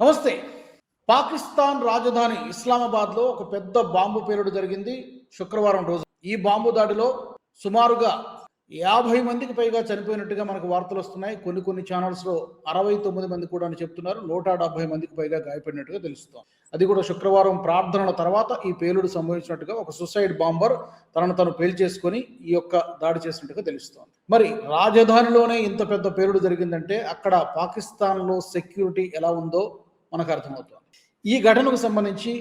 నమస్తే. పాకిస్తాన్ రాజధాని ఇస్లామాబాద్‌లో ఒక పెద్ద బాంబు పేలుడు జరిగింది శుక్రవారం రోజు. ఈ బాంబు దాడిలో సుమారుగా 50 మందికి పైగా చనిపోయినట్టుగా మనకు వార్తలొస్తున్నాయి. కొన్ని ఛానల్స్‌లో 69 మంది కూడా అని చెప్తున్నారు. 170 మందికి పైగా గాయపడినట్టుగా తెలుస్తోంది. అది కూడా శుక్రవారం ప్రార్థనల తర్వాత ఈ పేలుడు సంభవించినట్టుగా ఒక సూసైడ్ బాంబర్ తనను తాను పేల్చేసుకొని ఈ యొక్క దాడి చేసినట్టుగా తెలుస్తోంది. మరి రాజధానిలోనే ఇంత పెద్ద పేలుడు జరిగిందంటే అక్కడ పాకిస్తాన్‌లో సెక్యూరిటీ ఎలా ఉందో మనకు అర్థమవుతోంది. ఈ ఘటనకు సంబంధించి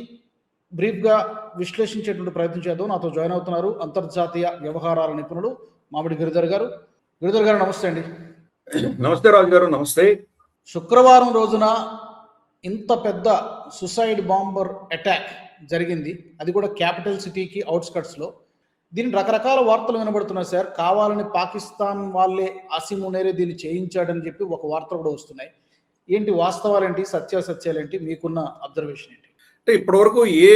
బ్రీఫ్గా విశ్లేషించేటువంటి ప్రయత్నం చేద్దాం. నాతో జాయిన్ అవుతున్నారు అంతర్జాతీయ వ్యవహారాల నిపుణులు మామిడి గిరిధర్ గారు. గిరిధర్ గారు నమస్తే అండి. నమస్తే రాజు గారు. నమస్తే. శుక్రవారం రోజున ఇంత పెద్ద సుసైడ్ బాంబర్ అటాక్ జరిగింది, అది కూడా క్యాపిటల్ సిటీకి అవుట్స్కట్స్లో. దీని రకరకాల వార్తలు వినబడుతున్నాయి సార్. కావాలని పాకిస్తాన్ వాళ్ళే ఆసిమ్ మునేరే దీన్ని చేయించాడని చెప్పి ఒక వార్తలు కూడా వస్తున్నాయి. ఏంటి వాస్తవాలేంటి, సత్యాసత్యాలేంటి, మీకున్న అబ్జర్వేషన్ ఏంటి? అంటే ఇప్పటివరకు ఏ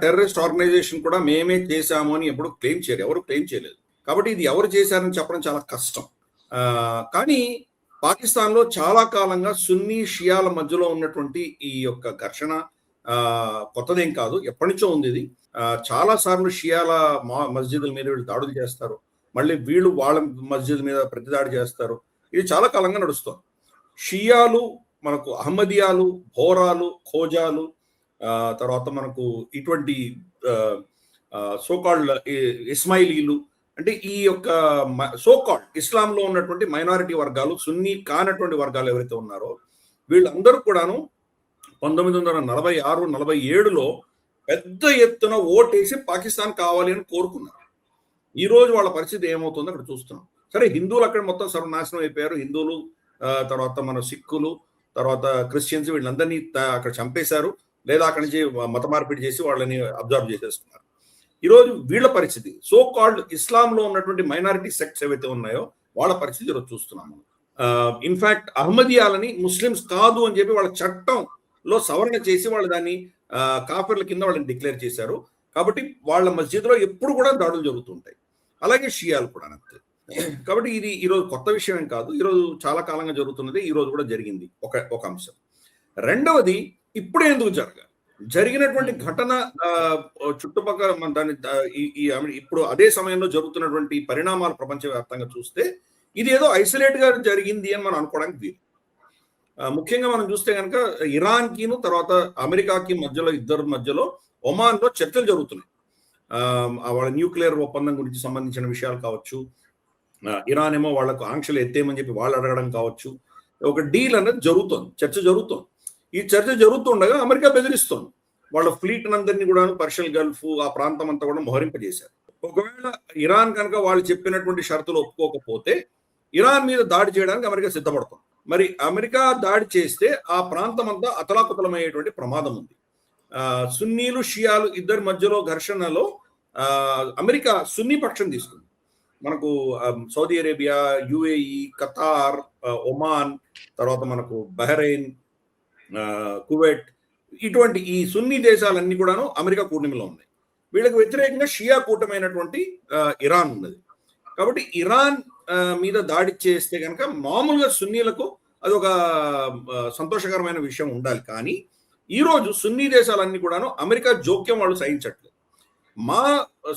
టెర్రరిస్ట్ ఆర్గనైజేషన్ కూడా మేమే చేశాము అని ఎప్పుడు క్లెయిమ్ చేయరు, ఎవరు క్లెయిమ్ చేయలేదు. కాబట్టి ఇది ఎవరు చేశారని చెప్పడం చాలా కష్టం. కానీ పాకిస్తాన్లో చాలా కాలంగా సున్నీ షియాల మధ్యలో ఉన్నటువంటి ఈ యొక్క ఘర్షణ కొత్తదేం కాదు, ఎప్పటి నుంచో ఉంది ఇది. చాలా సార్లు షియాల మస్జిదుల మీద వీళ్ళు దాడులు చేస్తారు, మళ్ళీ వీళ్ళు వాళ్ళ మస్జిద్ మీద ప్రతిదాడి చేస్తారు. ఇది చాలా కాలంగా నడుస్తుంది. షియాలు మనకు అహ్మదియాలు, బోరాలు, ఖోజాలు, తర్వాత మనకు ఇటువంటి సోకాల్డ్ ఇస్మాయిలీలు, అంటే ఈ యొక్క సోకాల్డ్ ఇస్లాంలో ఉన్నటువంటి మైనారిటీ వర్గాలు, సున్నీ కానటువంటి వర్గాలు ఎవరైతే ఉన్నారో వీళ్ళందరూ కూడాను 1946-47లో పెద్ద ఎత్తున ఓటేసి పాకిస్తాన్ కావాలి అని కోరుకున్నారు. ఈ రోజు వాళ్ళ పరిస్థితి ఏమవుతుందో అక్కడ చూస్తున్నాం. సరే, హిందువులు అక్కడ మొత్తం సర్వనాశనం అయిపోయారు. హిందువులు, తర్వాత మన సిక్కులు, తర్వాత క్రిస్టియన్స్, వీళ్ళందరినీ అక్కడ చంపేశారు, లేదా అక్కడి నుంచి మత మార్పిడి చేసి వాళ్ళని అబ్జర్వ్ చేసేస్తున్నారు. ఈరోజు వీళ్ళ పరిస్థితి, సో కాల్డ్ ఇస్లాంలో ఉన్నటువంటి మైనారిటీ సెక్ట్స్ ఏవైతే ఉన్నాయో వాళ్ళ పరిస్థితి ఈరోజు చూస్తున్నాము. ఇన్ఫాక్ట్ అహ్మదియాలని ముస్లిమ్స్ కాదు అని చెప్పి వాళ్ళ చట్టంలో సవరణ చేసి వాళ్ళు దాన్ని కాఫిర్ల కింద వాళ్ళని డిక్లేర్ చేశారు. కాబట్టి వాళ్ళ మస్జిద్లో ఎప్పుడు కూడా దాడులు జరుగుతుంటాయి. అలాగే షియాలు కూడా అంతే. కాబట్టి ఇది ఈరోజు కొత్త విషయం ఏం కాదు, ఈరోజు చాలా కాలంగా జరుగుతున్నది, ఈరోజు కూడా జరిగింది ఒక అంశం. రెండవది, ఇప్పుడే ఎందుకు జరిగినటువంటి ఘటన చుట్టుపక్కల దాన్ని ఇప్పుడు అదే సమయంలో జరుగుతున్నటువంటి పరిణామాలు ప్రపంచవ్యాప్తంగా చూస్తే ఇది ఏదో ఐసోలేట్ గా జరిగింది అని మనం అనుకోవడానికి వీలు. ముఖ్యంగా మనం చూస్తే కనుక ఇరాన్కిను తర్వాత అమెరికాకి మధ్యలో, ఇద్దరు మధ్యలో ఒమాన్లో చర్చలు జరుగుతున్నాయి. వాళ్ళ న్యూక్లియర్ ఒప్పందం గురించి సంబంధించిన విషయాలు కావచ్చు, ఇరాన్ ఏమో వాళ్ళకు ఆంక్షలు ఎత్తేయమని చెప్పి వాళ్ళు అడగడం కావచ్చు, ఒక డీల్ అనేది జరుగుతోంది, చర్చ జరుగుతోంది. ఈ చర్చ జరుగుతుండగా అమెరికా బెదిరిస్తోంది. వాళ్ళ ఫ్లీట్ అందరినీ కూడా పర్షియల్ గల్ఫ్ ఆ ప్రాంతం అంతా కూడా మోహరింపజేశారు. ఒకవేళ ఇరాన్ కనుక వాళ్ళు చెప్పినటువంటి షరతులు ఒప్పుకోకపోతే ఇరాన్ మీద దాడి చేయడానికి అమెరికా సిద్ధపడుతుంది. మరి అమెరికా దాడి చేస్తే ఆ ప్రాంతం అంతా అతలాకుతలమయ్యేటువంటి ప్రమాదం ఉంది. సున్నీలు షియాలు ఇద్దరి మధ్యలో ఘర్షణలో అమెరికా సున్నీ పక్షం తీసుకుంది. మనకు Saudi Arabia, UAE, Qatar, Oman, తర్వాత మనకు బహ్రెయిన్, కువైట్, ఇటువంటి ఈ సున్నీ దేశాలన్నీ కూడాను అమెరికా కూటమిలో ఉన్నాయి. వీళ్ళకి వ్యతిరేకంగా షియా కూటమైనటువంటి ఇరాన్ ఉన్నది. కాబట్టి ఇరాన్ మీద దాడి చేస్తే కనుక మామూలుగా సున్నీలకు అది ఒక సంతోషకరమైన విషయం ఉండాలి. కానీ ఈరోజు సున్నీ దేశాలన్నీ కూడాను అమెరికా జోక్యం వాళ్ళు సహించట్లేదు. మా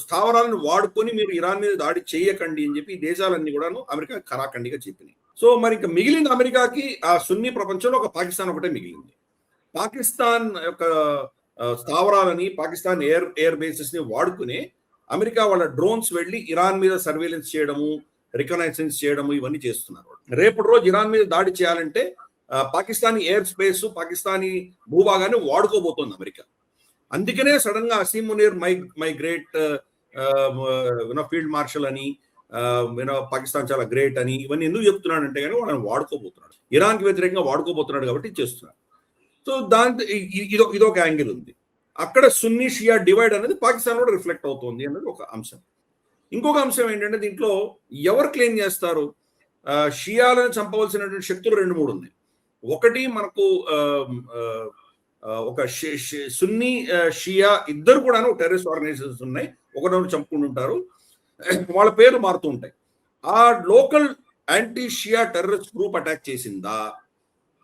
స్థావరాలను వాడుకొని మీరు ఇరాన్ మీద దాడి చేయకండి అని చెప్పి ఈ దేశాలన్నీ కూడాను అమెరికా ఖరాఖండిగా చెప్పినాయి. సో మరి ఇంకా మిగిలింది అమెరికాకి ఆ సున్నీ ప్రపంచంలో ఒక పాకిస్తాన్ ఒకటే మిగిలింది. పాకిస్తాన్ యొక్క స్థావరాలని, పాకిస్తాన్ ఎయిర్ బేసెస్ ని వాడుకుని అమెరికా వాళ్ళ డ్రోన్స్ వెళ్ళి ఇరాన్ మీద సర్వేలెన్స్ చేయడము, రికగ్నైజెన్స్ చేయడము, ఇవన్నీ చేస్తున్నారు. రేపటి రోజు ఇరాన్ మీద దాడి చేయాలంటే పాకిస్తానీ ఎయిర్ స్పేస్, పాకిస్తానీ భూభాగాన్ని వాడుకోబోతోంది అమెరికా. అందుకనే సడన్ గా Asim Munir my great field marshal అని, పాకిస్తాన్ చాలా గ్రేట్ అని ఇవన్నీ ఎందుకు చెప్తున్నాడంటే కానీ వాళ్ళని వాడుకోబోతున్నాడు, ఇరాన్కి వ్యతిరేకంగా వాడుకోబోతున్నాడు కాబట్టి చేస్తున్నాడు. సో దాంతో ఇదొక యాంగిల్ ఉంది. అక్కడ సున్నీ షియా డివైడ్ అనేది పాకిస్తాన్ కూడా రిఫ్లెక్ట్ అవుతుంది అనేది ఒక అంశం. ఇంకొక అంశం ఏంటంటే దీంట్లో ఎవరు క్లెయిమ్ చేస్తారు? షియాలను చంపవలసినటువంటి శక్తులు 2-3 ఉన్నాయి. ఒకటి మనకు ఒక సున్నీ షియా ఇద్దరు కూడాను టెర్రరిస్ట్ ఆర్గనైజేషన్స్ ఉన్నాయి, ఒకరినొకరు చంపుకుంటుంటారు, వాళ్ళ పేర్లు మారుతూ ఉంటాయి. ఆ లోకల్ యాంటీ షియా టెర్రరిస్ట్ గ్రూప్ అటాక్ చేసిందా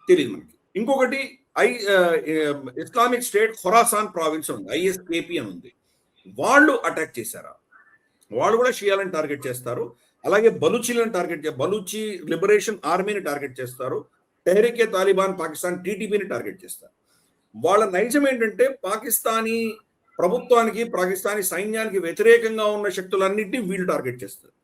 తెలియదు మనకి. ఇంకొకటి ఇస్లామిక్ స్టేట్ ఖొరాసాన్ ప్రావిన్స్ ఉంది, ISKP అని ఉంది. వాళ్ళు అటాక్ చేశారా? వాళ్ళు కూడా షియాలను టార్గెట్ చేస్తారు. అలాగే బలూచీలను బలూచి లిబరేషన్ ఆర్మీని టార్గెట్ చేస్తారు. టెహ్రీకే తాలిబాన్ పాకిస్తాన్ TTPని టార్గెట్ చేస్తారు. వాళ్ళ నైజం ఏంటంటే పాకిస్తానీ ప్రభుత్వానికి, పాకిస్తానీ సైన్యానికి వ్యతిరేకంగా ఉన్న శక్తులన్నింటినీ వీళ్ళు టార్గెట్ చేస్తారు.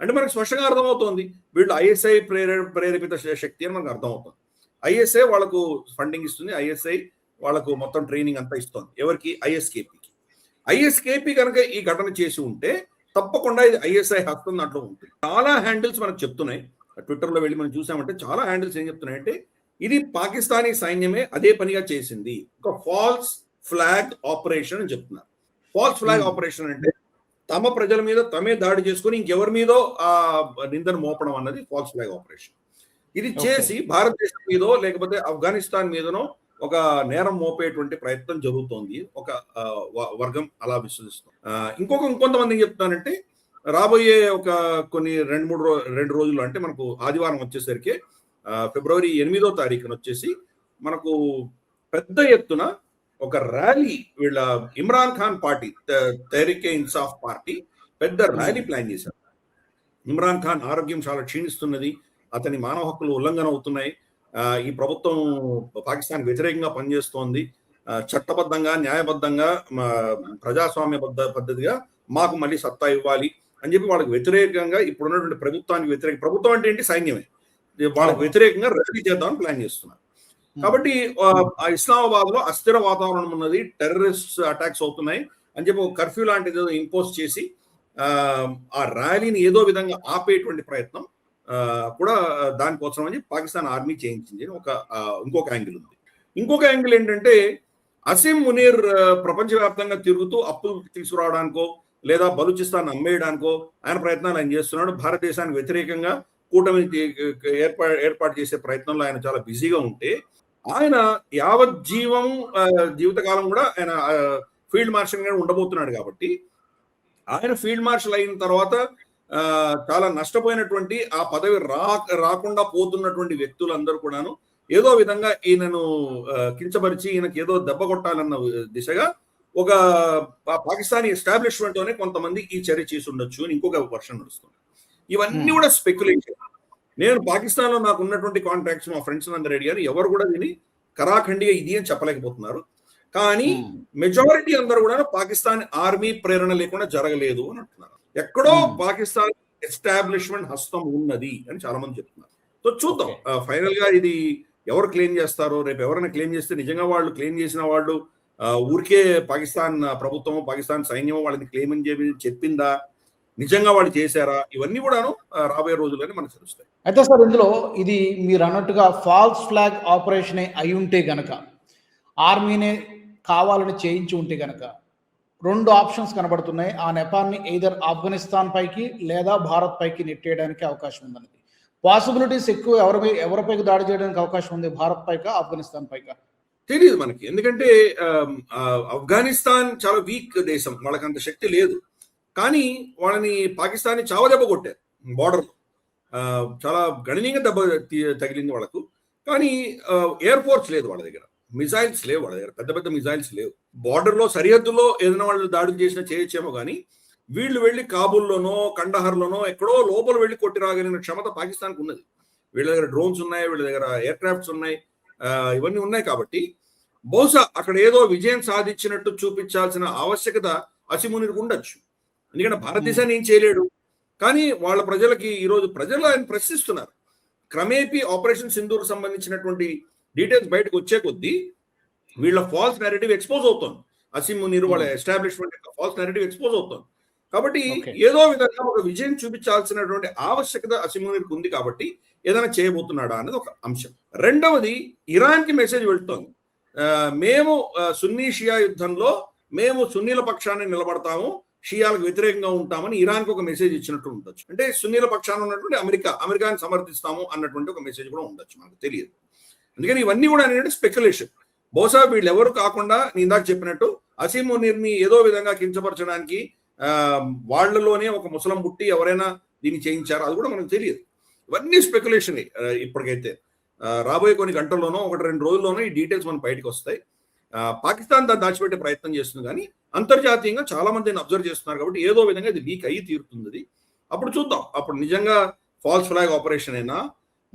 అంటే మనకు స్పష్టంగా అర్థమవుతోంది వీళ్ళు ISI ప్రేరేపిత శక్తి అని మనకు అర్థమవుతుంది. ISI వాళ్ళకు ఫండింగ్ ఇస్తుంది, ISI వాళ్ళకు మొత్తం ట్రైనింగ్ అంతా ఇస్తుంది. ఎవరికి? ISKPకి. ISKP కనుక ఈ ఘటన చేసి ఉంటే తప్పకుండా ఇది ISI హస్తం దాంట్లో ఉంటుంది. చాలా హ్యాండిల్స్ మనకు చెప్తున్నాయి. ట్విట్టర్లో వెళ్ళి మనం చూసామంటే చాలా హ్యాండిల్స్ ఏం చెప్తున్నాయంటే ఇది పాకిస్తానీ సైన్యమే అదే పనిగా చేసింది, ఒక ఫాల్స్ ఫ్లాగ్ ఆపరేషన్ అని చెప్తున్నారు. ఫాల్స్ ఫ్లాగ్ ఆపరేషన్ అంటే తమ ప్రజల మీద తమే దాడి చేసుకుని ఇంకెవరి మీదో ఆ నిందను మోపడం అన్నది ఫాల్స్ ఫ్లాగ్ ఆపరేషన్. ఇది చేసి భారతదేశం మీదో లేకపోతే ఆఫ్ఘనిస్తాన్ మీదనో ఒక నేరం మోపేటువంటి ప్రయత్నం జరుగుతోంది, ఒక వర్గం అలా విశ్వసిస్తుంది. ఇంకొంతమంది ఏం చెప్తున్నానంటే రాబోయే ఒక కొన్ని 2 రోజులు అంటే మనకు ఆదివారం వచ్చేసరికి ఫిబ్రవరి 8వ తారీఖున వచ్చేసి మనకు పెద్ద ఎత్తున ఒక ర్యాలీ వీళ్ళ ఇమ్రాన్ ఖాన్ పార్టీ తెహ్రీకే ఇన్సాఫ్ పార్టీ పెద్ద ర్యాలీ ప్లాన్ చేశారు. ఇమ్రాన్ ఖాన్ ఆరోగ్యం చాలా క్షీణిస్తున్నది, అతని మానవ హక్కులు ఉల్లంఘన అవుతున్నాయి, ఈ ప్రభుత్వం పాకిస్తాన్ వ్యతిరేకంగా పనిచేస్తోంది, చట్టబద్ధంగా న్యాయబద్ధంగా ప్రజాస్వామ్య పద్ధతిగా మాకు మళ్ళీ సత్తా ఇవ్వాలి అని చెప్పి వాళ్ళకి వ్యతిరేకంగా ఇప్పుడున్నటువంటి ప్రభుత్వానికి ప్రభుత్వం అంటే ఏంటి? సైన్యమే. వాళ్ళకి వ్యతిరేకంగా ర్యాలీ చేద్దామని ప్లాన్ చేస్తున్నారు. కాబట్టి ఇస్లామాబాద్ లో అస్థిర వాతావరణం ఉన్నది, టెర్రరిస్ట్ అటాక్స్ అవుతున్నాయి అని చెప్పి ఒక కర్ఫ్యూ లాంటిది ఇంపోజ్ చేసి ఆ ర్యాలీని ఏదో విధంగా ఆపేటువంటి ప్రయత్నం కూడా దానికోసం అని పాకిస్తాన్ ఆర్మీ చేయించింది. ఇంకొక యాంగిల్ ఉంది. ఇంకొక యాంగిల్ ఏంటంటే అసీం మునీర్ ప్రపంచవ్యాప్తంగా తిరుగుతూ అప్పులు తీసుకురావడానికో లేదా బలూచిస్తాన్ అమ్మేయడానికో ఆయన ప్రయత్నాలు ఆయన చేస్తున్నాడు. భారతదేశానికి వ్యతిరేకంగా కూటమి ఏర్పాటు చేసే ప్రయత్నంలో ఆయన చాలా బిజీగా ఉంటే ఆయన యావత్ జీవితకాలం కూడా ఆయన ఫీల్డ్ మార్షల్ గా ఉండబోతున్నాడు. కాబట్టి ఆయన ఫీల్డ్ మార్షల్ అయిన తర్వాత చాలా నష్టపోయినటువంటి ఆ పదవి రాకుండా పోతున్నటువంటి వ్యక్తులందరూ కూడాను ఏదో విధంగా ఈయనను కించపరిచి ఈయనకి ఏదో దెబ్బ కొట్టాలన్న దిశగా ఒక పాకిస్తానీ ఎస్టాబ్లిష్మెంట్ లోనే కొంతమంది ఈ చర్య చేసి ఉండొచ్చు అని ఇంకొక వర్షన్ నడుస్తుంది. ఇవన్నీ కూడా స్పెక్యులేషన్. నేను పాకిస్తాన్ లో నాకు ఉన్నటువంటి కాంటాక్ట్స్ మా ఫ్రెండ్స్ అందరూ అడిగారు, ఎవరు కూడా దీన్ని కరాఖండిగా ఇది అని చెప్పలేకపోతున్నారు. కానీ మెజారిటీ అందరూ కూడా పాకిస్తాన్ ఆర్మీ ప్రేరణ లేకుండా జరగలేదు అని అంటున్నారు. ఎక్కడో పాకిస్తాన్ ఎస్టాబ్లిష్మెంట్ హస్తం ఉన్నది అని చాలా మంది చెప్తున్నారు. సో చూద్దాం ఫైనల్ గా ఇది ఎవరు క్లెయిమ్ చేస్తారో. రేపు ఎవరైనా క్లెయిమ్ చేస్తే నిజంగా వాళ్ళు క్లెయిమ్ చేసిన వాళ్ళు ఊరికే పాకిస్తాన్ ప్రభుత్వం పాకిస్తాన్ సైన్యం వాళ్ళని క్లెయిమ్ అని చెప్పిందా, నిజంగా వాళ్ళు చేశారా, ఇవన్నీ కూడాను రాబోయే రోజుల్లోనే మనకు తెలుస్తాయి. అయితే సార్ ఇందులో ఇది మీరు అన్నట్టుగా ఫాల్స్ ఫ్లాగ్ ఆపరేషన్ అయి ఉంటే గనక, ఆర్మీనే కావాలని చేయించి ఉంటే గనక 2 ఆప్షన్స్ కనబడుతున్నాయి. ఆ నెపాన్ని ఎయిదర్ ఆఫ్ఘనిస్తాన్ పైకి లేదా భారత్ పైకి నెట్టేయడానికి అవకాశం ఉందన్నది. పాసిబిలిటీస్ ఎక్కువ ఎవరిపైకి దాడి చేయడానికి అవకాశం ఉంది? భారత్ పైకా ఆఫ్ఘనిస్తాన్ పైకా? తెలియదు మనకి. ఎందుకంటే ఆఫ్ఘనిస్తాన్ చాలా వీక్ దేశం, వాళ్ళకి అంత శక్తి లేదు. కానీ వాళ్ళని పాకిస్తాన్ చావదెబ్బ కొట్టారు బార్డర్లో, చాలా గణనీయంగా దెబ్బ తగిలింది వాళ్ళకు. కానీ ఎయిర్ ఫోర్స్ లేదు వాళ్ళ దగ్గర, మిజైల్స్ లేవు వాళ్ళ దగ్గర, పెద్ద పెద్ద మిజైల్స్ లేవు. బార్డర్లో సరిహద్దులో ఏదైనా వాళ్ళు దాడులు చేసినా చేయొచ్చేమో కానీ వీళ్ళు వెళ్ళి కాబూల్లోనో కండహార్లోనో ఎక్కడో లోపల వెళ్ళి కొట్టి రాగలిగిన క్షమత పాకిస్తాన్కి ఉన్నది. వీళ్ళ దగ్గర డ్రోన్స్ ఉన్నాయి, వీళ్ళ దగ్గర ఎయిర్ క్రాఫ్ట్స్ ఉన్నాయి, ఇవన్నీ ఉన్నాయి. కాబట్టి బహుశా అక్కడ ఏదో విజయం సాధించినట్టు చూపించాల్సిన ఆవశ్యకత అసిమునికి ఉండొచ్చు. ఎందుకంటే భారతదేశాన్ని ఏం చేయలేడు. కానీ వాళ్ళ ప్రజలకి ఈరోజు ప్రజలు ఆయన ప్రశ్నిస్తున్నారు. క్రమేపీ ఆపరేషన్ సింధూర్ సంబంధించినటువంటి డీటెయిల్స్ బయటకు వచ్చే కొద్దీ వీళ్ళ ఫాల్స్ నెరేటివ్ ఎక్స్పోజ్ అవుతుంది. అసీం మునీర్ వాళ్ళ ఎస్టాబ్లిష్మెంట్ యొక్క ఫాల్స్ నెరేటివ్ ఎక్స్పోజ్ అవుతుంది. కాబట్టి ఏదో విధంగా ఒక విజయం చూపించాల్సినటువంటి ఆవశ్యకత అసీం మునీర్కి ఉంది. కాబట్టి ఏదైనా చేయబోతున్నాడా అనేది ఒక అంశం. రెండవది, ఇరాన్ కి మెసేజ్ వెళ్తోంది, మేము సున్నీ షియా యుద్ధంలో మేము సున్నీల పక్షాన్ని నిలబడతాము, షియాలకు వ్యతిరేకంగా ఉంటామని ఇరాన్కి ఒక మెసేజ్ ఇచ్చినట్టు ఉండొచ్చు. అంటే సున్నీల పక్షాన ఉన్నటువంటి అమెరికాని సమర్థిస్తాము అన్నటువంటి ఒక మెసేజ్ కూడా ఉండొచ్చు, మనకు తెలియదు. అందుకని ఇవన్నీ కూడా ఏంటంటే స్పెక్యులేషన్. బహుశా వీళ్ళు ఎవరు కాకుండా నేను ఇందాక చెప్పినట్టు అసీం మునీర్ని ఏదో విధంగా కించపరచడానికి వాళ్లలోనే ఒక ముసలం పుట్టి ఎవరైనా దీన్ని చేయించారో అది కూడా మనకు తెలియదు. ఇవన్నీ స్పెక్యులేషన్ ఇప్పటికైతే. రాబోయే కొన్ని గంటల్లోనో 1-2 రోజుల్లోనో ఈ డీటెయిల్స్ మన బయటకు వస్తాయి. పాకిస్తాన్ దాన్ని దాచిపెట్టే ప్రయత్నం చేస్తుంది, కానీ అంతర్జాతీయంగా చాలా మందిని అబ్జర్వ్ చేస్తున్నారు కాబట్టి ఏదో విధంగా ఇది లీక్ అయ్యి తీరుతుంది. అప్పుడు చూద్దాం, అప్పుడు నిజంగా ఫాల్స్ ఫ్లాగ్ ఆపరేషన్ అయినా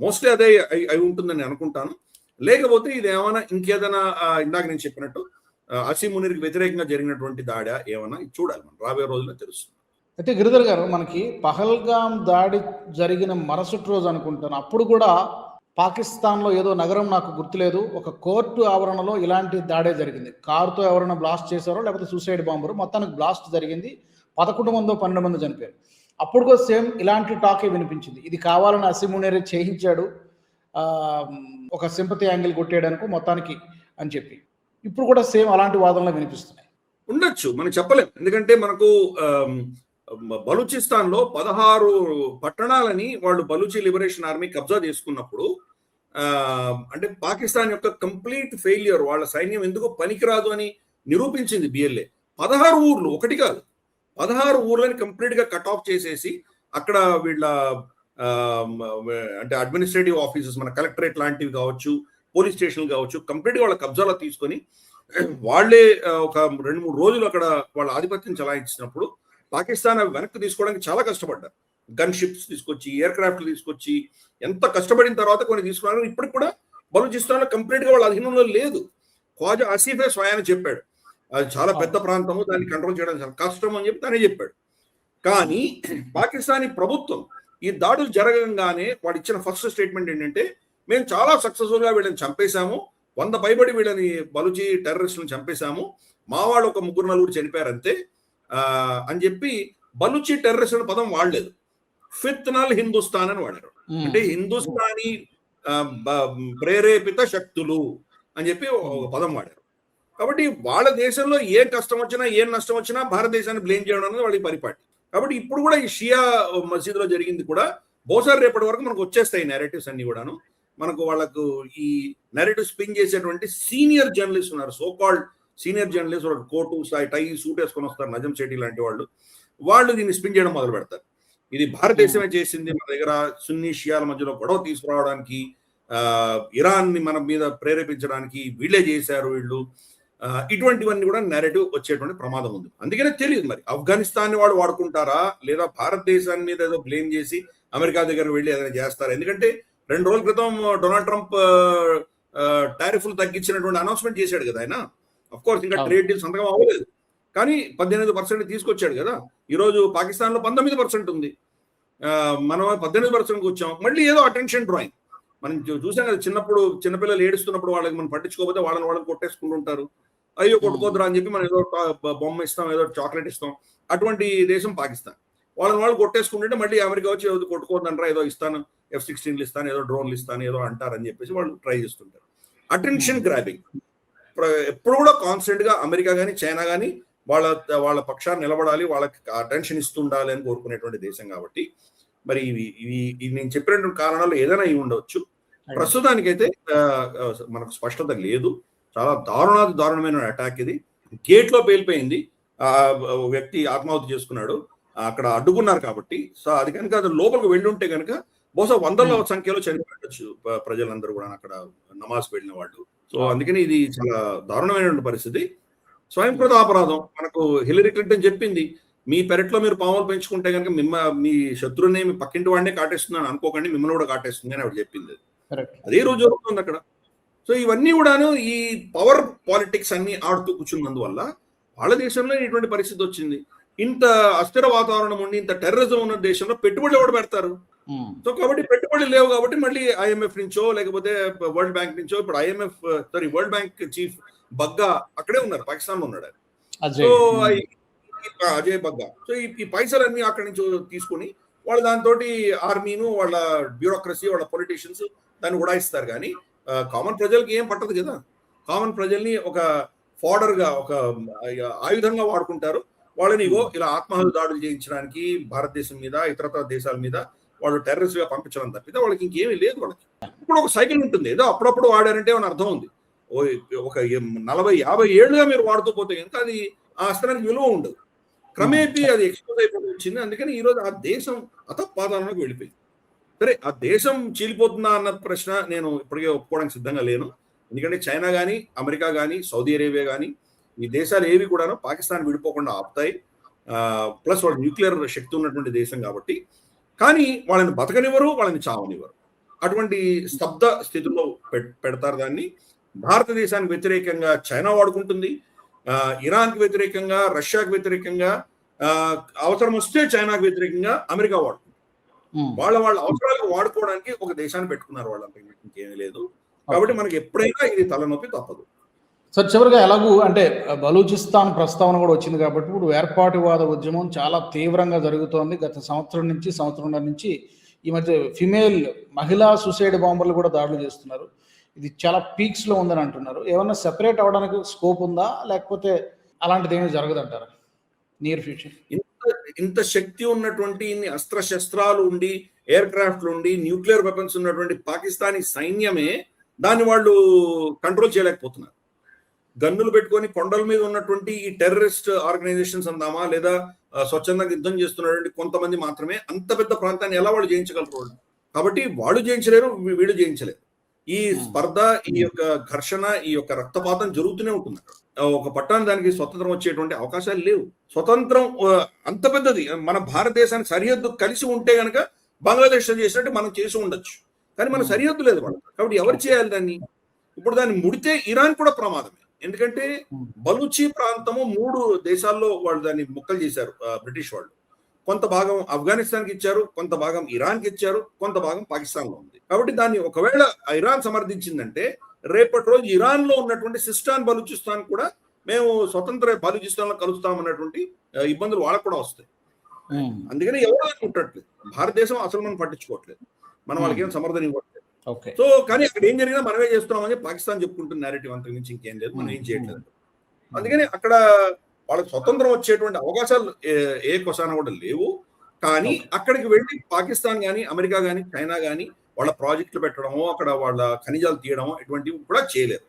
మోస్ట్లీ అదే అయి ఉంటుందని అనుకుంటాను. లేకపోతే ఇది ఏమైనా ఇంకేదైనా ఇందాక నేను చెప్పినట్టు అసీం మునీర్కి వ్యతిరేకంగా జరిగినటువంటి దాడా ఏమైనా చూడాలి, మనం రాబోయే రోజుల్లో తెలుస్తుంది. అయితే గిరిధర్ గారు, మనకి పహల్గాం దాడి జరిగిన మరుసటి రోజు అనుకుంటాను, అప్పుడు కూడా పాకిస్తాన్లో ఏదో నగరం నాకు గుర్తులేదు, ఒక కోర్టు ఆవరణలో ఇలాంటి దాడే జరిగింది. కారుతో ఎవరైనా బ్లాస్ట్ చేశారో లేకపోతే సూసైడ్ బాంబరు, మొత్తానికి బ్లాస్ట్ జరిగింది, 11 మందో 12 మంది చనిపోయారు. అప్పుడు కూడా సేమ్ ఇలాంటి టాకే వినిపించింది, ఇది కావాలని అసీం మునీర్ చేయించాడు ఒక సింపతి యాంగిల్ కొట్టేయడానికి మొత్తానికి అని చెప్పి. ఇప్పుడు కూడా సేమ్ అలాంటి వాదనలు వినిపిస్తున్నాయి. ఉండొచ్చు, మనం చెప్పలేం. ఎందుకంటే మనకు బలూచిస్తాన్ లో 16 పట్టణాలని వాళ్ళు బలూచి లిబరేషన్ ఆర్మీ కబ్జా చేసుకున్నప్పుడు అంటే పాకిస్తాన్ యొక్క కంప్లీట్ ఫెయిల్యూర్, వాళ్ళ సైన్యం ఎందుకు పనికిరాదు అని నిరూపించింది బిఎల్ఏ. 16 ఊర్లు, ఒకటి కాదు, 16 ఊర్లని కంప్లీట్ గా కట్ ఆఫ్ చేసేసి అక్కడ వీళ్ళ అంటే అడ్మినిస్ట్రేటివ్ ఆఫీసెస్, మన కలెక్టరేట్ లాంటివి కావచ్చు, పోలీస్ స్టేషన్లు కావచ్చు, కంప్లీట్ గా వాళ్ళ కబ్జాలో తీసుకొని వాళ్లే ఒక 2-3 రోజులు అక్కడ వాళ్ళ ఆధిపత్యం చలాయించినప్పుడు పాకిస్తాన్ అవి వెనక్కి తీసుకోవడానికి చాలా కష్టపడ్డారు. గన్ షిప్స్ తీసుకొచ్చి, ఎయిర్ క్రాఫ్ట్లు తీసుకొచ్చి, ఎంత కష్టపడిన తర్వాత కొన్ని తీసుకున్నారు. ఇప్పటికి కూడా బలూచిస్తాన్ లో కంప్లీట్ గా వాళ్ళ అధీనంలో లేదు. ఖ్వాజా ఆసిఫే స్వయాన్ని చెప్పాడు, అది చాలా పెద్ద ప్రాంతము, దాన్ని కంట్రోల్ చేయడం చాలా కష్టం అని చెప్పి తనే చెప్పాడు. కానీ పాకిస్తానీ ప్రభుత్వం ఈ దాడులు జరగంగానే వాడు ఇచ్చిన ఫస్ట్ స్టేట్మెంట్ ఏంటంటే, మేము చాలా సక్సెస్ఫుల్ గా వీళ్ళని చంపేశాము, 100 పైబడి వీళ్ళని బలూచి టెర్రరిస్టులను చంపేశాము, మా వాళ్ళు ఒక 3-4 చనిపోయారంతే అని చెప్పి బలూచి టెర్రరిస్ట్ పదం వాడలేదు, ఫిత్నల్ హిందుస్థాన్ అని వాడారు. అంటే హిందుస్థానీ ప్రేరేపిత శక్తులు అని చెప్పి ఒక పదం వాడారు. కాబట్టి వాళ్ళ దేశంలో ఏ కష్టం వచ్చినా, ఏం నష్టం వచ్చినా భారతదేశాన్ని బ్లేమ్ చేయడం అనేది వాళ్ళకి పరిపాటి. కాబట్టి ఇప్పుడు కూడా ఈ షియా మసీదులో జరిగింది కూడా బహుశా రేపటి వరకు మనకు వచ్చేస్తాయి నేరేటివ్స్ అన్ని కూడాను. మనకు వాళ్ళకు ఈ నేరేటివ్ స్పిన్ చేసేటువంటి సీనియర్ జర్నలిస్ట్ ఉన్నారు, సోకాల్డ్ సీనియర్ జర్నలిస్ట్, వాళ్ళు కోటు టై సూట్ వేసుకొని వస్తారు, నజం చెట్టి లాంటి వాళ్ళు దీన్ని స్పిన్ చేయడం మొదలు పెడతారు. ఇది భారతదేశమే చేసింది, మన దగ్గర సున్నీ షియాల మధ్యలో గొడవ తీసుకురావడానికి, ఇరాన్ ని మన మీద ప్రేరేపించడానికి వీళ్ళే చేశారు వీళ్ళు, ఇటువంటివన్నీ కూడా నేరేటివ్ వచ్చేటువంటి ప్రమాదం ఉంది. అందుకనే తెలియదు మరి ఆఫ్ఘనిస్తాన్ వాళ్ళు వాడుకుంటారా, లేదా భారతదేశాన్ని మీద ఏదో బ్లేమ్ చేసి అమెరికా దగ్గర వెళ్ళి ఏదైనా చేస్తారా. ఎందుకంటే 2 రోజుల క్రితం డొనాల్డ్ ట్రంప్ టారిఫ్లు తగ్గించినటువంటి అనౌన్స్మెంట్ చేశాడు కదా ఆయన. అఫ్ కోర్స్ ఇంకా ట్రేడ్ డీల్ సంతకం అవ్వలేదు, కానీ 18% తీసుకొచ్చాడు కదా. ఈరోజు పాకిస్తాన్ లో 19% ఉంది, మనం 18%కి వచ్చాం. మళ్ళీ ఏదో అటెన్షన్ డ్రాయింగ్ మనం చూసాం కదా, చిన్నపిల్లలు ఏడుస్తున్నప్పుడు వాళ్ళకి మనం పట్టించుకోకపోతే వాళ్ళని కొట్టేసుకుంటుంటారు. అయ్యో కొట్టుకోద్దురా అని చెప్పి మనం ఏదో బొమ్మ ఇస్తాం, ఏదో చాక్లెట్ ఇస్తాం. అటువంటి దేశం పాకిస్తాన్. వాళ్ళు కొట్టేసుకుంటుంటే మళ్ళీ అమెరికా వచ్చి ఏదో కొట్టుకోవద్దంటారా, ఏదో ఇస్తాను, F-16లు ఇస్తాను, ఏదో డ్రోన్లు ఇస్తాను, ఏదో అంటారని చెప్పేసి వాళ్ళు ట్రై చేస్తుంటారు. Attention grabbing. ఎప్పుడు కూడా కాన్స్టెంట్ గా అమెరికా కానీ చైనా కానీ వాళ్ళ పక్షాన్ని నిలబడాలి, వాళ్ళకి అటెన్షన్ ఇస్తుండాలి అని కోరుకునేటువంటి దేశం. కాబట్టి మరి ఇవి నేను చెప్పినటువంటి కారణాలు ఏదైనా ఇవి ఉండవచ్చు. ప్రస్తుతానికైతే మనకు స్పష్టత లేదు. చాలా దారుణమైన అటాక్ ఇది. గేట్ లో పేలిపోయింది, వ్యక్తి ఆత్మాహుతి చేసుకున్నాడు, అక్కడ అడ్డుకున్నారు కాబట్టి. సో అది కనుక అది లోపలికి వెళ్ళి ఉంటే కనుక బహుశా 100ల సంఖ్యలో చనిపోవచ్చు ప్రజలందరూ కూడా అక్కడ నమాజ్ వెళ్ళిన వాళ్ళు. సో అందుకని ఇది చాలా దారుణమైనటువంటి పరిస్థితి, స్వయంకృత అపరాధం. మనకు హిలరీ క్లింటన్ చెప్పింది, మీ పెరట్లో మీరు పాములు పెంచుకుంటే కనుక మీ శత్రువుని మీ పక్కింటి వాడినే కాటేస్తున్నాను అనుకోకండి, మిమ్మల్ని కూడా కాటేస్తుంది అని ఆవిడ చెప్పింది. అదే రోజు జరుగుతుంది అక్కడ. సో ఇవన్నీ కూడాను ఈ పవర్ పాలిటిక్స్ అన్ని ఆడుతూ కూర్చున్నందువల్ల వాళ్ళ దేశంలో ఇటువంటి పరిస్థితి వచ్చింది. ఇంత అస్థిర వాతావరణం ఉండి, ఇంత టెర్రరిజం ఉన్న దేశంలో పెట్టుబడులు ఎవరు పెడతారు? సో కాబట్టి పెట్టుబడులు లేవు కాబట్టి మళ్ళీ IMF నుంచో లేకపోతే వరల్డ్ బ్యాంక్ నుంచో, ఇప్పుడు వరల్డ్ బ్యాంక్ చీఫ్ బగ్గా అక్కడే ఉన్నారు, పాకిస్తాన్ లో ఉన్నాడు. సో అజయ్ బగ్గా. సో ఈ పైసలన్నీ అక్కడి నుంచి తీసుకుని వాళ్ళు దాంతో ఆర్మీను, వాళ్ళ బ్యూరోక్రసీ, వాళ్ళ పొలిటీషియన్స్ దాన్ని ఉడాయిస్తారు. కానీ కామన్ ప్రజలకి ఏం పట్టదు కదా. కామన్ ప్రజల్ని ఒక ఫాడర్ గా, ఒక ఆయుధంగా వాడుకుంటారు. వాళ్ళని ఇలా ఆత్మహత్య దాడులు చేయించడానికి భారతదేశం మీద, ఇతర దేశాల మీద వాళ్ళు టెర్రరిస్ట్ గా పంపించడం తప్పితే వాళ్ళకి ఇంకేమీ లేదు. వాళ్ళకి ఇప్పుడు ఒక సైకిల్ ఉంటుంది, ఏదో అప్పుడప్పుడు వాడారంటే అని అర్థం ఉంది. ఒక 40-50 ఏళ్ళుగా మీరు వాడుతూ పోతే కనుక అది ఆ అస్త్రానికి విలువ ఉండదు. క్రమేపీ అది ఎక్స్పోజ్ అయిపోయి వచ్చింది. అందుకని ఈరోజు ఆ దేశం అతపాతాలకు వెళ్ళిపోయింది. సరే ఆ దేశం చీలిపోతుందా అన్న ప్రశ్న నేను ఇప్పటికే ఒప్పుకోవడానికి సిద్ధంగా లేను. ఎందుకంటే చైనా కానీ, అమెరికా కానీ, సౌదీ అరేబియా కానీ ఈ దేశాలు ఏవి కూడాను పాకిస్తాన్ విడిపోకుండా ఆపుతాయి. ప్లస్ వాళ్ళు న్యూక్లియర్ శక్తి ఉన్నటువంటి దేశం కాబట్టి. కానీ వాళ్ళని బతకనివ్వరు, వాళ్ళని చావనివ్వరు. అటువంటి స్తబ్ద స్థితిలో పెడతారు దాన్ని. భారతదేశానికి వ్యతిరేకంగా చైనా వాడుకుంటుంది, ఇరాన్కి వ్యతిరేకంగా, రష్యాకి వ్యతిరేకంగా, అవసరం వస్తే చైనాకి వ్యతిరేకంగా అమెరికా వాడుకుంటుంది. వాళ్ళ అవసరాలకు వాడుకోవడానికి ఒక దేశాన్ని పెట్టుకున్నారు వాళ్ళంతా, ఇంకేమీ లేదు. కాబట్టి మనకి ఎప్పుడైనా ఇది తలనొప్పి తప్పదు. సార్ చివరిగా ఎలాగూ అంటే బలూచిస్తాన్ ప్రస్తావన కూడా వచ్చింది కాబట్టి ఇప్పుడు ఏర్పాటువాద ఉద్యమం చాలా తీవ్రంగా జరుగుతోంది. గత సంవత్సరంన్నర నుంచి ఈ మధ్య ఫిమేల్ మహిళా సూసైడ్ బాంబర్లు కూడా దాడులు చేస్తున్నారు. ఇది చాలా పీక్స్ లో ఉందని అంటున్నారు. ఏమన్నా సెపరేట్ అవడానికి స్కోప్ ఉందా, లేకపోతే అలాంటిది ఏమీ జరగదంటారా నియర్ ఫ్యూచర్? ఇంత శక్తి ఉన్నటువంటి ఇన్ని అస్త్రశస్త్రాలు ఉండి, ఎయిర్ క్రాఫ్ట్లు ఉండి, న్యూక్లియర్ వెపన్స్ ఉన్నటువంటి పాకిస్తానీ సైన్యమే దాన్ని వాళ్ళు కంట్రోల్ చేయలేకపోతున్నారు. గన్నులు పెట్టుకొని కొండల మీద ఉన్నటువంటి ఈ టెర్రరిస్ట్ ఆర్గనైజేషన్స్ అందామా, లేదా స్వచ్ఛందంగా యుద్ధం చేస్తున్నటువంటి కొంతమంది మాత్రమే అంత పెద్ద ప్రాంతాన్ని ఎలా వాళ్ళు జయించగలరు? కాబట్టి వాళ్ళు జయించలేరు, వీళ్ళు జయించలేరు. ఈ స్పర్ధ, ఈ యొక్క ఘర్షణ, ఈ యొక్క రక్తపాతం జరుగుతూనే ఉంటుంది. ఒక పట్టాన్ని దానికి స్వతంత్రం వచ్చేటువంటి అవకాశాలు లేవు. స్వతంత్రం అంత పెద్దది, మన భారతదేశానికి సరిహద్దు కలిసి ఉంటే గనక బంగ్లాదేశ్ చేసినట్టు మనం చేసి ఉండొచ్చు. కానీ మన సరిహద్దు లేదు వాళ్ళకి. కాబట్టి ఎవరు చేయాలి దాన్ని? ఇప్పుడు దాన్ని ముడితే ఇరాన్ కూడా ప్రమాదమే. ఎందుకంటే బలూచి ప్రాంతము 3 దేశాల్లో వాళ్ళు దాన్ని ముక్కలు చేశారు బ్రిటిష్ వాళ్ళు. కొంత భాగం ఆఫ్ఘనిస్తాన్కి ఇచ్చారు, కొంత భాగం ఇరాన్కి ఇచ్చారు, కొంత భాగం పాకిస్తాన్లో ఉంది. కాబట్టి దాన్ని ఒకవేళ ఇరాన్ సమర్థించిందంటే రేపటి రోజు ఇరాన్ లో ఉన్నటువంటి సిస్టాన్ బలూచిస్తాన్ కూడా మేము స్వతంత్ర బలూచిస్తాన్ లో కలుస్తామన్నటువంటి ఇబ్బందులు వాళ్ళకు కూడా వస్తాయి. అందుకని ఎవరు అనుకుంటట్లేదు, భారతదేశం అసలు మనం పట్టించుకోవట్లేదు, మనం వాళ్ళకి ఏం సమర్థన ఇవ్వట్లేదు. సో కానీ అక్కడ ఏం జరిగినా మనమే చేస్తున్నామని పాకిస్తాన్ చెప్పుకుంటున్న నేరేటివ్ అంతకు మించి ఇంకేం లేదు, మనం ఏం చేయట్లేదు. అందుకని అక్కడ వాళ్ళకి స్వతంత్రం వచ్చేటువంటి అవకాశాలు ఏ కొసాన కూడా లేవు. కానీ అక్కడికి వెళ్ళి పాకిస్తాన్ కానీ, అమెరికా కానీ, చైనా కానీ వాళ్ళ ప్రాజెక్టులు పెట్టడమో, అక్కడ వాళ్ళ ఖనిజాలు తీయడమో ఇటువంటివి కూడా చేయలేరు.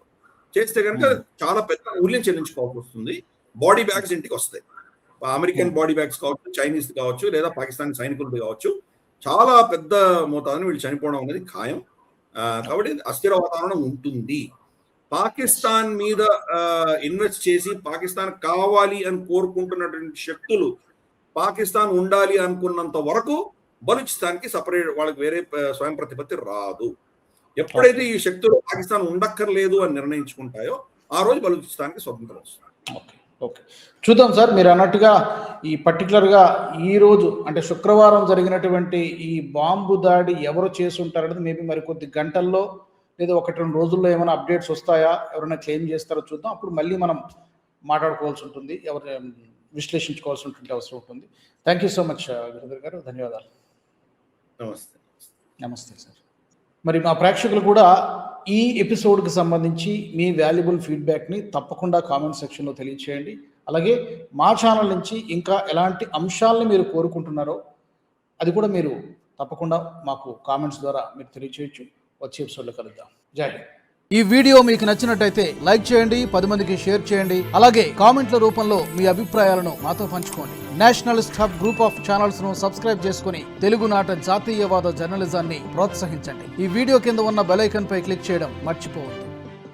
చేస్తే కనుక చాలా పెద్ద మూల్యం చెల్లించుకోవాల్సి వస్తుంది. బాడీ బ్యాగ్స్ ఇంటికి వస్తాయి. అమెరికన్ బాడీ బ్యాగ్స్ కావచ్చు, చైనీస్ కావచ్చు, లేదా పాకిస్తాన్ సైనికులు కావచ్చు. చాలా పెద్ద మోతాదుని వీళ్ళు చనిపోవడం అనేది ఖాయం. కాబట్టి అస్థిర వాతావరణం ఉంటుంది. పాకిస్తాన్ మీద ఇన్వెస్ట్ చేసి పాకిస్తాన్ కావాలి అని కోరుకుంటున్నటువంటి శక్తులు పాకిస్తాన్ ఉండాలి అనుకున్నంత వరకు బలూచిస్తాన్కి సపరేట్ వాళ్ళకి వేరే స్వయం ప్రతిపత్తి రాదు. ఎప్పుడైతే ఈ శక్తులు పాకిస్తాన్ ఉండక్కర్లేదు అని నిర్ణయించుకుంటాయో ఆ రోజు బలూచిస్తాన్కి స్వతంత్రం వస్తుంది. ఓకే, చూద్దాం సార్. మీరు అన్నట్టుగా ఈ పర్టికులర్గా ఈ రోజు అంటే శుక్రవారం జరిగినటువంటి ఈ బాంబు దాడి ఎవరు చేసి ఉంటారనేది మేబీ మరికొద్ది గంటల్లో లేదా 1-2 రోజుల్లో ఏమైనా అప్డేట్స్ వస్తాయా, ఎవరైనా క్లెయిమ్ చేస్తారో చూద్దాం. అప్పుడు మళ్ళీ మనం మాట్లాడుకోవాల్సి ఉంటుంది, ఎవరు విశ్లేషించుకోవాల్సి ఉంటుంది అవసరం ఉంటుంది. Thank you so much Giridhar గారు, ధన్యవాదాలు. నమస్తే సార్. మరి మా ప్రేక్షకులు కూడా ఈ ఎపిసోడ్కి సంబంధించి మీ వాల్యుబుల్ ఫీడ్బ్యాక్ని తప్పకుండా కామెంట్ సెక్షన్లో తెలియచేయండి. అలాగే మా ఛానల్ నుంచి ఇంకా ఎలాంటి అంశాలను మీరు కోరుకుంటున్నారో అది కూడా మీరు తప్పకుండా మాకు కామెంట్స్ ద్వారా మీరు తెలియచేయచ్చు. వచ్చే ఎపిసోడ్లో కలుద్దాం. జై హింద్. ఈ వీడియో మీకు నచ్చినట్టయితే లైక్ చేయండి, 10 మందికి షేర్ చేయండి. అలాగే కామెంట్ల రూపంలో మీ అభిప్రాయాలను మాతో పంచుకోండి. Nationalist hub group of channels ను సబ్స్క్రైబ్ చేసుకుని తెలుగునాట జాతీయవాద జర్నలిజాన్ని ప్రోత్సహించండి. ఈ వీడియో కింద ఉన్న బెల్ ఐకాన్ పై క్లిక్ చేయడం మర్చిపోవద్దు.